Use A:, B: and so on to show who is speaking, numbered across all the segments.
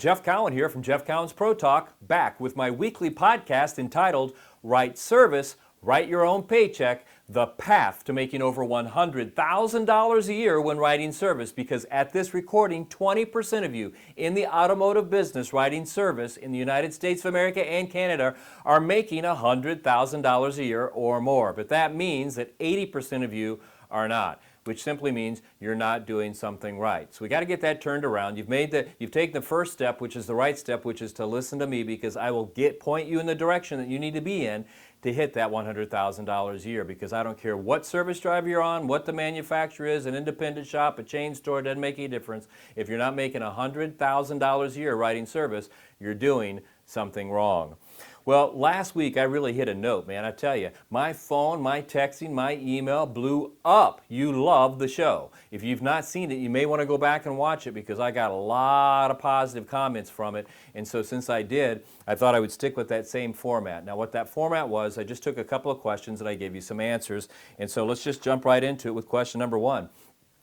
A: Jeff Cowan here from Jeff Cowan's Pro Talk, back with my weekly podcast entitled Right Service, Write Your Own Paycheck, the path to making over $100,000 a year when writing service, because at this recording, 20% of you in the automotive business writing service in the United States of America and Canada are making $100,000 a year or more. But that means that 80% of you are not, which simply means you're not doing something right. So we got to get that turned around. You've taken the first step, which is the right step, which is to listen to me, because I will point you in the direction that you need to be in to hit that $100,000 a year, because I don't care what service driver you're on, what the manufacturer is, an independent shop, a chain store, doesn't make any difference. If you're not making $100,000 a year writing service, you're doing something wrong. Well, last week I really hit a note, man. I tell you, my phone, my texting, my email blew up. You love the show. If you've not seen it, you may want to go back and watch it, because I got a lot of positive comments from it. And so since I did, I thought I would stick with that same format. Now, what that format was, I just took a couple of questions and I gave you some answers. And so let's just jump right into it with question number one.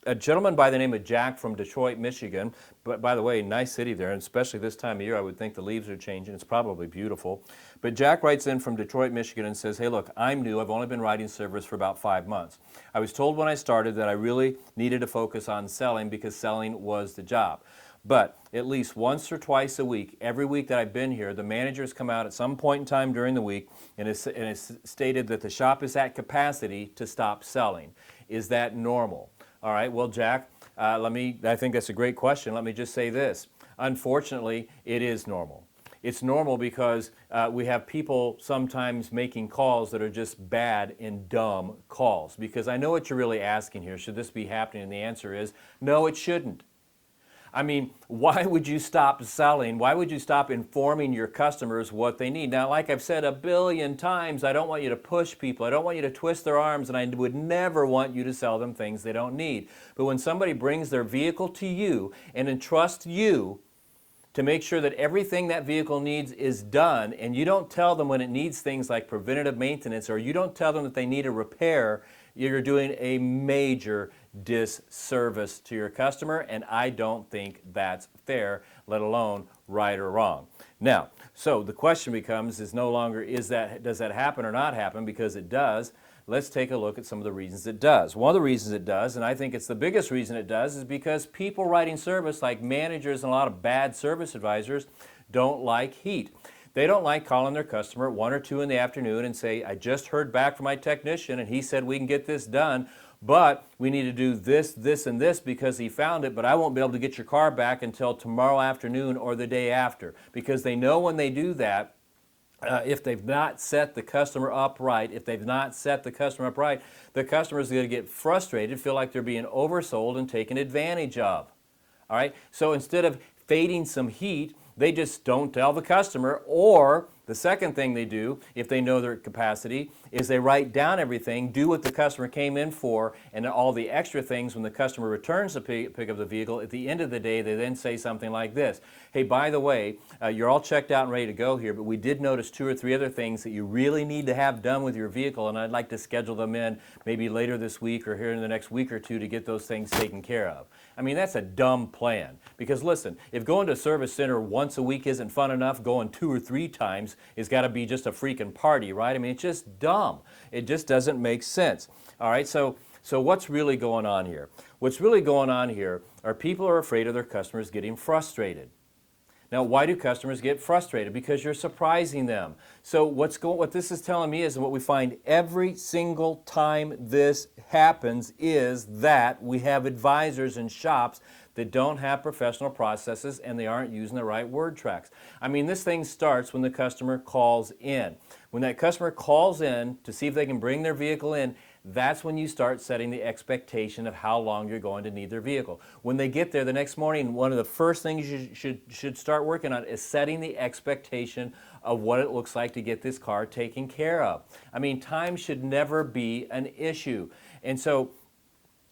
A: A gentleman by the name of Jack from Detroit, Michigan, but by the way, nice city there, and especially this time of year, I would think the leaves are changing. It's probably beautiful. But Jack writes in from Detroit, Michigan and says, hey, look, I'm new. I've only been writing service for about 5 months. I was told when I started that I really needed to focus on selling, because selling was the job. But at least once or twice a week, every week that I've been here, the managers come out at some point in time during the week and it's stated that the shop is at capacity to stop selling. Is that normal? All right, well, Jack, I think that's a great question. Let me just say this. Unfortunately, it is normal. It's normal because we have people sometimes making calls that are just bad and dumb calls. Because I know what you're really asking here. Should this be happening? And the answer is, no, it shouldn't. I mean, why would you stop selling? Why would you stop informing your customers what they need? Now, like I've said a billion times, I don't want you to push people. I don't want you to twist their arms, and I would never want you to sell them things they don't need. But when somebody brings their vehicle to you and entrusts you to make sure that everything that vehicle needs is done, and you don't tell them when it needs things like preventative maintenance, or you don't tell them that they need a repair, you're doing a major disservice to your customer, and I don't think that's fair, let alone right or wrong. Now, so the question becomes is no longer does that happen or not happen, because it does. Let's take a look at some of the reasons it does. One of the reasons it does, and I think it's the biggest reason it does, is because people writing service, like managers and a lot of bad service advisors, don't like heat. They don't like calling their customer at 1 or 2 in the afternoon and say, I just heard back from my technician and he said we can get this done, but we need to do this, this, and this because he found it, but I won't be able to get your car back until tomorrow afternoon or the day after. Because they know when they do that, if they've not set the customer up right, the customer is going to get frustrated, feel like they're being oversold and taken advantage of. All right? So instead of fading some heat, they just don't tell the customer, or the second thing they do, if they know their capacity, is they write down everything, do what the customer came in for, and all the extra things when the customer returns to pick up the vehicle. At the end of the day, they then say something like this. Hey, by the way, you're all checked out and ready to go here, but we did notice 2 or 3 other things that you really need to have done with your vehicle, and I'd like to schedule them in maybe later this week or here in the next week or 2 to get those things taken care of. I mean, that's a dumb plan. Because listen, if going to a service center once a week isn't fun enough, going 2 or 3 times has got to be just a freaking party, right? I mean, it's just dumb. It just doesn't make sense. All right, so what's really going on here? What's really going on here are people are afraid of their customers getting frustrated. Now, why do customers get frustrated? Because you're surprising them. So what this is telling me is, and what we find every single time this happens, is that we have advisors and shops that don't have professional processes and they aren't using the right word tracks. I mean, this thing starts when the customer calls in. When that customer calls in to see if they can bring their vehicle in, that's when you start setting the expectation of how long you're going to need their vehicle. When they get there the next morning, one of the first things you should start working on is setting the expectation of what it looks like to get this car taken care of. I mean, time should never be an issue. And so,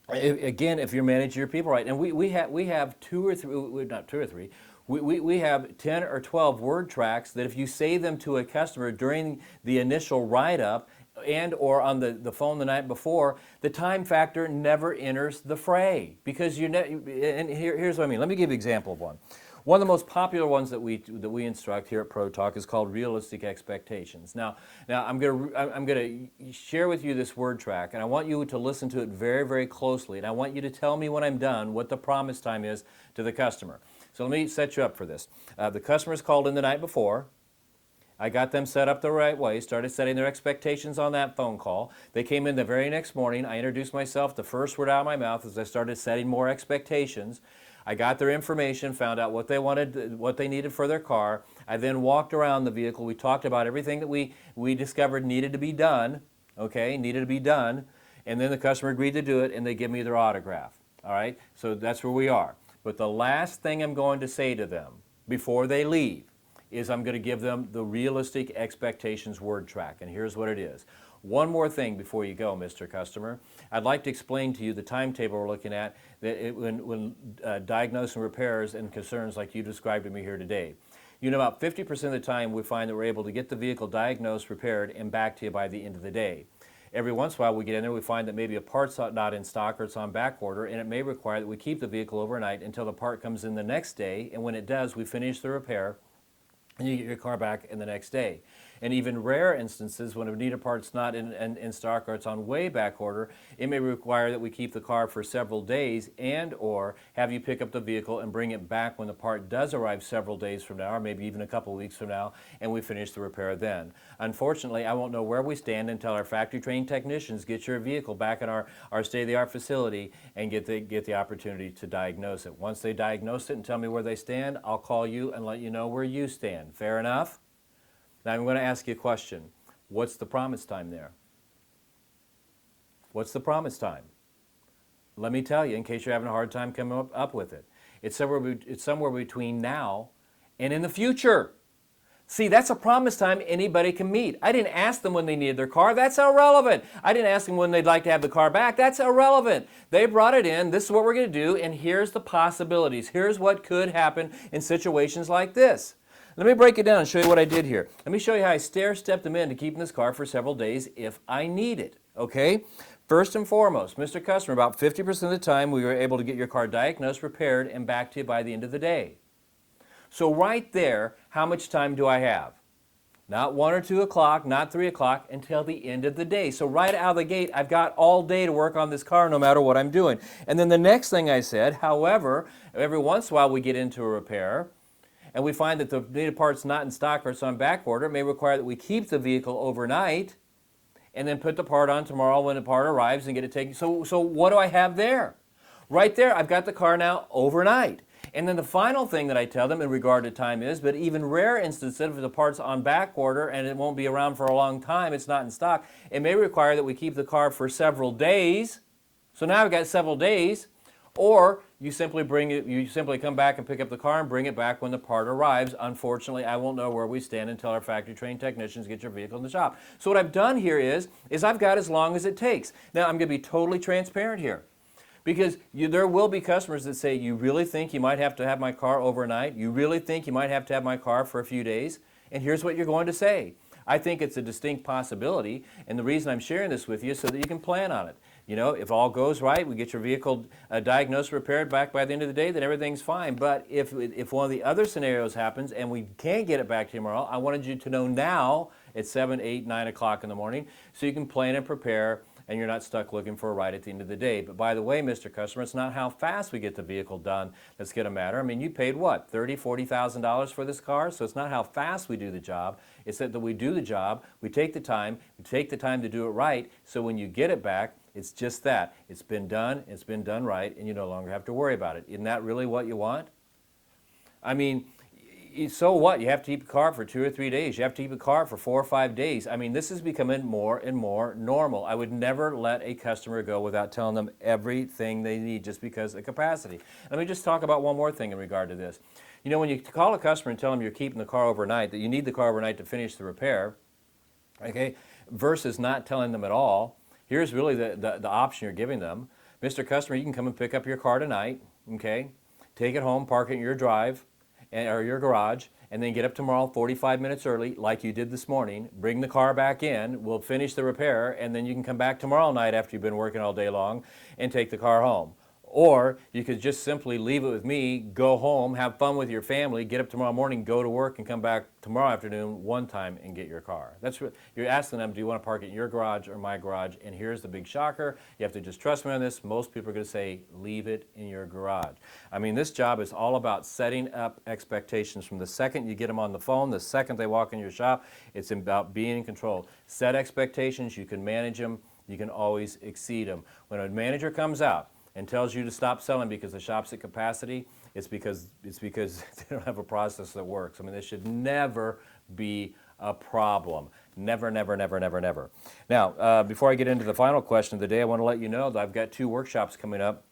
A: again, if you're managing your people right, and we have 2 or 3, not 2 or 3, we have 10 or 12 word tracks that if you say them to a customer during the initial write-up and or on the phone the night before, the time factor never enters the fray. Because and here's what I mean. Let me give you an example of one. One of the most popular ones that we instruct here at Pro Talk is called realistic expectations. Now I'm going to share with you this word track, and I want you to listen to it very, very closely, and I want you to tell me when I'm done what the promise time is to the customer. So let me set you up for this. The customer's called in the night before. I got them set up the right way, started setting their expectations on that phone call. They came in the very next morning. I introduced myself. The first word out of my mouth as I started setting more expectations. I got their information, found out what they wanted, what they needed for their car. I then walked around the vehicle. We talked about everything that we discovered needed to be done, okay, needed to be done. And then the customer agreed to do it, and they give me their autograph, all right? So that's where we are. But the last thing I'm going to say to them before they leave is I'm going to give them the realistic expectations word track, and here's what it is. One more thing before you go, Mr. Customer. I'd like to explain to you the timetable we're looking at when diagnosing repairs and concerns like you described to me here today. You know, about 50% of the time we find that we're able to get the vehicle diagnosed, repaired, and back to you by the end of the day. Every once in a while we get in there, we find that maybe a part's not in stock or it's on back order, and it may require that we keep the vehicle overnight until the part comes in the next day, and when it does, we finish the repair and you get your car back in the next day. And even rare instances, when a needed part's not in stock or it's on way back order, it may require that we keep the car for several days and or have you pick up the vehicle and bring it back when the part does arrive several days from now, or maybe even a couple weeks from now, and we finish the repair then. Unfortunately, I won't know where we stand until our factory-trained technicians get your vehicle back in our state-of-the-art facility and get the opportunity to diagnose it. Once they diagnose it and tell me where they stand, I'll call you and let you know where you stand. Fair enough? Now I'm going to ask you a question. What's the promise time there? What's the promise time? Let me tell you, in case you're having a hard time coming up with it. It's somewhere between now and in the future. See, that's a promise time anybody can meet. I didn't ask them when they needed their car. That's irrelevant. I didn't ask them when they'd like to have the car back. That's irrelevant. They brought it in. This is what we're going to do, and here's the possibilities. Here's what could happen in situations like this. Let me break it down and show you what I did here. Let me show you how I stair-stepped them into keeping this car for several days if I need it, okay? First and foremost, Mr. Customer, about 50% of the time we were able to get your car diagnosed, repaired, and back to you by the end of the day. So right there, how much time do I have? Not 1 or 2 o'clock, not 3 o'clock, until the end of the day. So right out of the gate, I've got all day to work on this car no matter what I'm doing. And then the next thing I said, however, every once in a while we get into a repair, and we find that the needed part's not in stock or it's on back order, it may require that we keep the vehicle overnight and then put the part on tomorrow when the part arrives and get it taken. So what do I have there? Right there, I've got the car now overnight. And then the final thing that I tell them in regard to time is, but even rare instances, if the part's on back order and it won't be around for a long time, it's not in stock, it may require that we keep the car for several days. So now I've got several days. Or you simply come back and pick up the car and bring it back when the part arrives. Unfortunately, I won't know where we stand until our factory-trained technicians get your vehicle in the shop. So what I've done here is I've got as long as it takes. Now, I'm going to be totally transparent here. Because there will be customers that say, you really think you might have to have my car overnight? You really think you might have to have my car for a few days? And here's what you're going to say. I think it's a distinct possibility, and the reason I'm sharing this with you is so that you can plan on it. You know, if all goes right, we get your vehicle diagnosed, repaired back by the end of the day, then everything's fine. But if one of the other scenarios happens and we can't get it back to you tomorrow, I wanted you to know now at 7, 8, 9 o'clock in the morning so you can plan and prepare and you're not stuck looking for a ride at the end of the day. But by the way, Mr. Customer, it's not how fast we get the vehicle done that's going to matter. I mean, you paid what, $30,000, $40,000 for this car? So it's not how fast we do the job. It's that we do the job, we take the time to do it right, so when you get it back, it's just that. It's been done right, and you no longer have to worry about it. Isn't that really what you want? I mean, so what? You have to keep a car for 2 or 3 days. You have to keep a car for 4 or 5 days. I mean, this is becoming more and more normal. I would never let a customer go without telling them everything they need just because of capacity. Let me just talk about one more thing in regard to this. You know, when you call a customer and tell them you're keeping the car overnight, that you need the car overnight to finish the repair, okay, versus not telling them at all, here's really the option you're giving them. Mr. Customer, you can come and pick up your car tonight, okay, take it home, park it in your drive, or your garage, and then get up tomorrow 45 minutes early like you did this morning, bring the car back in, we'll finish the repair, and then you can come back tomorrow night after you've been working all day long and take the car home. Or you could just simply leave it with me, go home, have fun with your family, get up tomorrow morning, go to work, and come back tomorrow afternoon one time and get your car. That's what you're asking them, do you want to park it in your garage or my garage? And here's the big shocker. You have to just trust me on this. Most people are going to say, leave it in your garage. I mean, this job is all about setting up expectations. From the second you get them on the phone, the second they walk in your shop, it's about being in control. Set expectations. You can manage them. You can always exceed them. When a manager comes out and tells you to stop selling because the shop's at capacity, it's because they don't have a process that works. I mean, this should never be a problem. Never, never, never, never, never. Now, before I get into the final question of the day, I want to let you know that I've got 2 workshops coming up.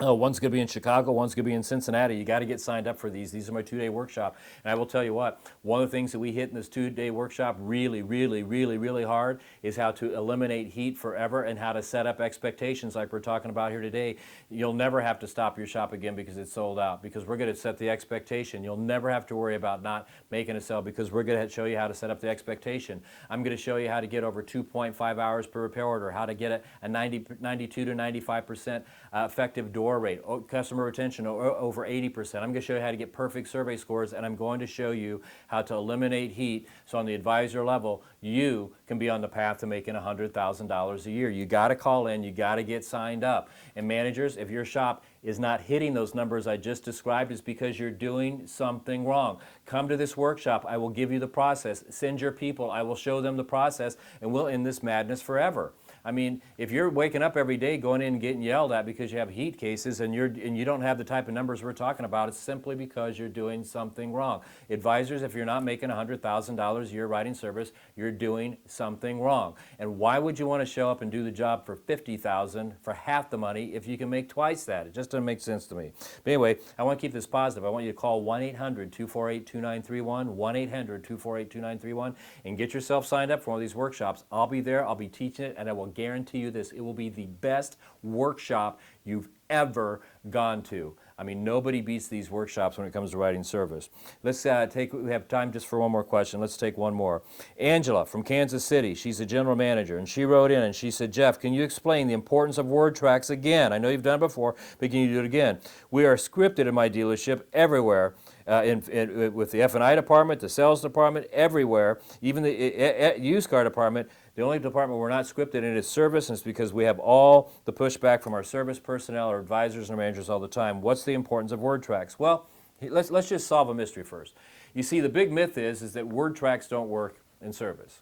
A: One's going to be in Chicago, one's going to be in Cincinnati. You got to get signed up for these. These are my 2-day workshop. And I will tell you what, one of the things that we hit in this 2-day workshop really, really, really, really hard is how to eliminate heat forever and how to set up expectations like we're talking about here today. You'll never have to stop your shop again because it's sold out, because we're going to set the expectation. You'll never have to worry about not making a sale because we're going to show you how to set up the expectation. I'm going to show you how to get over 2.5 hours per repair order, how to get a 92 to 95% effective door rate, customer retention over 80%. I'm going to show you how to get perfect survey scores, and I'm going to show you how to eliminate heat so on the advisor level you can be on the path to making $100,000 a year. You got to call in, you got to get signed up. And managers, if your shop is not hitting those numbers I just described, it's because you're doing something wrong. Come to this workshop. I will give you the process. Send your people. I will show them the process, and we'll end this madness forever. I mean, if you're waking up every day going in and getting yelled at because you have heat cases and you don't have the type of numbers we're talking about, it's simply because you're doing something wrong. Advisors, if you're not making $100,000 a year writing service, you're doing something wrong. And why would you want to show up and do the job for $50,000 for half the money if you can make twice that? It just doesn't make sense to me. But anyway, I want to keep this positive. I want you to call 1-800-248-2931, 1-800-248-2931, and get yourself signed up for one of these workshops. I'll be there. I'll be teaching it, and I will guarantee you this, it will be the best workshop you've ever gone to. I mean, nobody beats these workshops when it comes to writing service. Let's we have time just for one more question. Let's take one more. Angela from Kansas City, she's a general manager, and she wrote in and she said, Jeff, can you explain the importance of word tracks again? I know you've done it before, but can you do it again? We are scripted in my dealership everywhere. With the F&I department, the sales department, everywhere, even the used car department. The only department we're not scripted in is service, and it's because we have all the pushback from our service personnel, our advisors, and our managers all the time. What's the importance of word tracks? Well, let's just solve a mystery first. You see, the big myth is that word tracks don't work in service.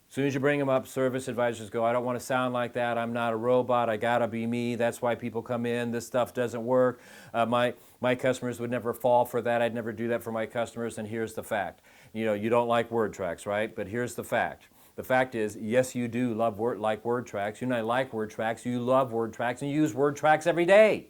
A: As soon as you bring them up, service advisors go, I don't want to sound like that. I'm not a robot. I got to be me. That's why people come in. This stuff doesn't work. My customers would never fall for that. I'd never do that for my customers. And here's the fact. You know, you don't like word tracks, right? But here's the fact. The fact is, yes, you do like word tracks. You don't like word tracks. You love word tracks, and you use word tracks every day.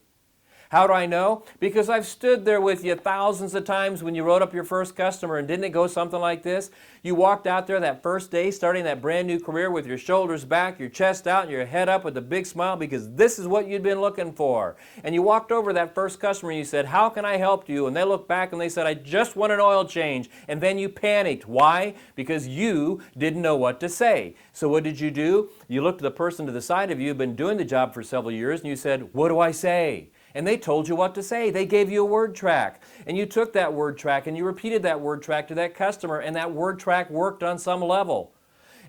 A: How do I know? Because I've stood there with you thousands of times when you wrote up your first customer, and didn't it go something like this? You walked out there that first day starting that brand new career with your shoulders back, your chest out, and your head up with a big smile because this is what you'd been looking for. And you walked over that first customer and you said, how can I help you? And they looked back and they said, I just want an oil change. And then you panicked. Why? Because you didn't know what to say. So what did you do? You looked at the person to the side of you who'd been doing the job for several years and you said, what do I say? And they told you what to say. They gave you a word track. And you took that word track and you repeated that word track to that customer, and that word track worked on some level.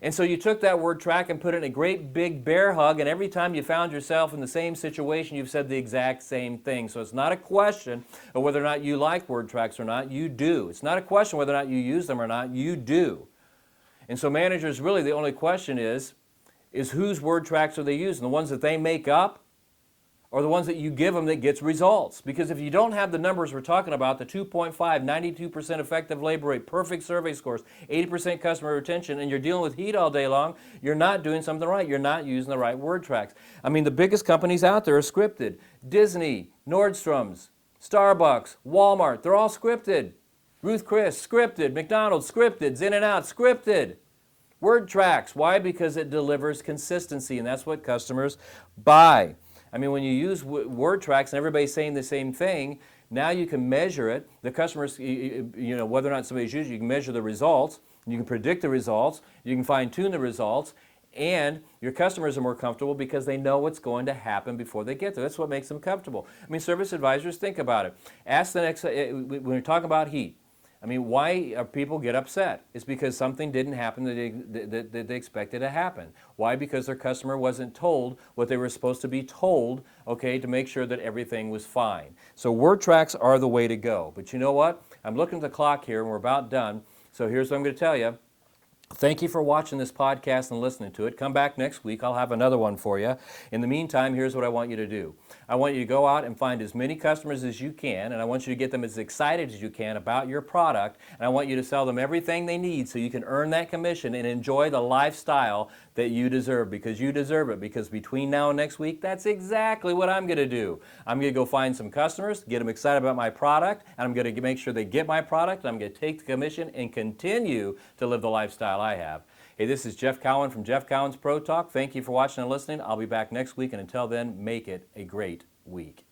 A: And so you took that word track and put it in a great big bear hug, and every time you found yourself in the same situation, you've said the exact same thing. So it's not a question of whether or not you like word tracks or not. You do. It's not a question whether or not you use them or not. You do. And so managers, really the only question is whose word tracks are they using? The ones that they make up, or the ones that you give them that gets results? Because if you don't have the numbers we're talking about, the 2.5, 92% effective labor rate, perfect survey scores, 80% customer retention, and you're dealing with heat all day long, you're not doing something right. You're not using the right word tracks. I mean, the biggest companies out there are scripted. Disney, Nordstrom's, Starbucks, Walmart, they're all scripted. Ruth Chris, scripted. McDonald's, scripted. In-N-Out, scripted. Word tracks. Why? Because it delivers consistency, and that's what customers buy. I mean, when you use word tracks and everybody's saying the same thing, now you can measure it. The customers, you know, whether or not somebody's using it, you can measure the results, you can predict the results, you can fine-tune the results, And your customers are more comfortable because they know what's going to happen before they get there. That's what makes them comfortable. I mean, service advisors, think about it. Ask the next, when we talk about heat, I mean, why people get upset? It's because something didn't happen that they expected to happen. Why? Because their customer wasn't told what they were supposed to be told, okay, to make sure that everything was fine. So word tracks are the way to go. But you know what? I'm looking at the clock here and we're about done. So here's what I'm going to tell you. Thank you for watching this podcast and listening to it. Come back next week. I'll have another one for you. In the meantime, here's what I want you to do. I want you to go out and find as many customers as you can, and I want you to get them as excited as you can about your product, and I want you to sell them everything they need so you can earn that commission and enjoy the lifestyle that you deserve, because you deserve it. Because between now and next week, that's exactly what I'm going to do. I'm going to go find some customers, get them excited about my product, and I'm going to make sure they get my product, and I'm going to take the commission and continue to live the lifestyle I have. Hey, this is Jeff Cowan from Jeff Cowan's Pro Talk. Thank you for watching and listening. I'll be back next week, and until then, make it a great week.